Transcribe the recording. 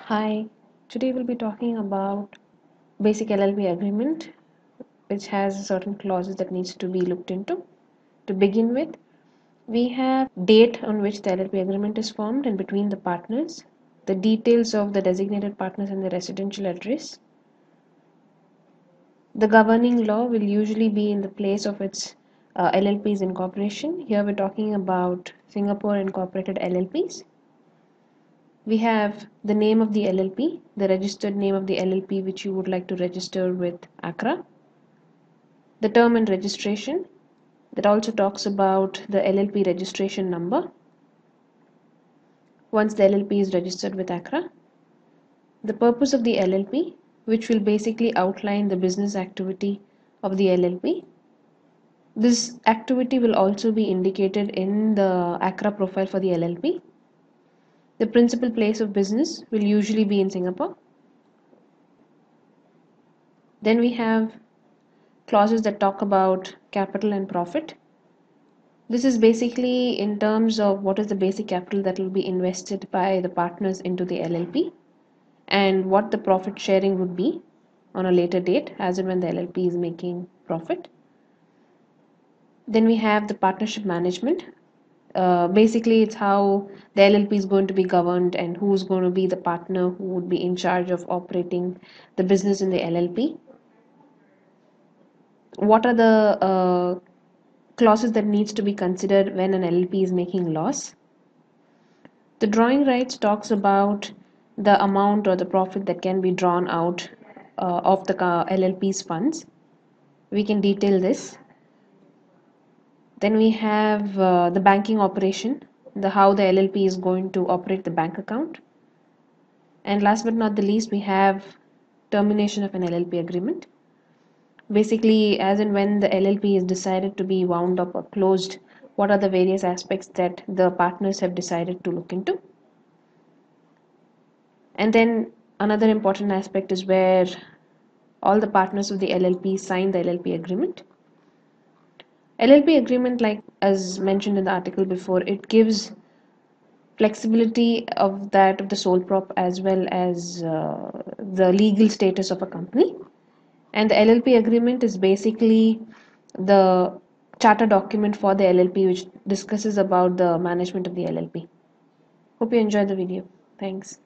Hi, today we'll be talking about basic LLP agreement, which has certain clauses that needs to be looked into. To begin with, we have date on which the LLP agreement is formed and between the partners, the details of the designated partners and the residential address. The governing law will usually be in the place of its LLP's incorporation. Here we're talking about Singapore incorporated LLPs. We have the name of the LLP, the registered name of the LLP which you would like to register with ACRA. The term and registration, that also talks about the LLP registration number once the LLP is registered with ACRA. The purpose of the LLP, which will basically outline the business activity of the LLP. This activity will also be indicated in the ACRA profile for the LLP. The principal place of business will usually be in Singapore. Then we have clauses that talk about capital and profit. This is basically in terms of what is the basic capital that will be invested by the partners into the LLP and what the profit sharing would be on a later date as and when the LLP is making profit. Then we have the partnership management. Basically, it's how the LLP is going to be governed and who's going to be the partner who would be in charge of operating the business in the LLP. What are the clauses that needs to be considered when an LLP is making loss? The drawing rights talks about the amount or the profit that can be drawn out of the LLP's funds. We can detail this. Then we have the banking operation, how the LLP is going to operate the bank account. And last but not the least, we have termination of an LLP agreement. Basically, as and when the LLP is decided to be wound up or closed, what are the various aspects that the partners have decided to look into. And then another important aspect is where all the partners of the LLP sign the LLP agreement. LLP agreement, like as mentioned in the article before, it gives flexibility of that of the sole prop as well as the legal status of a company. And the LLP agreement is basically the charter document for the LLP which discusses about the management of the LLP. Hope you enjoyed the video. Thanks.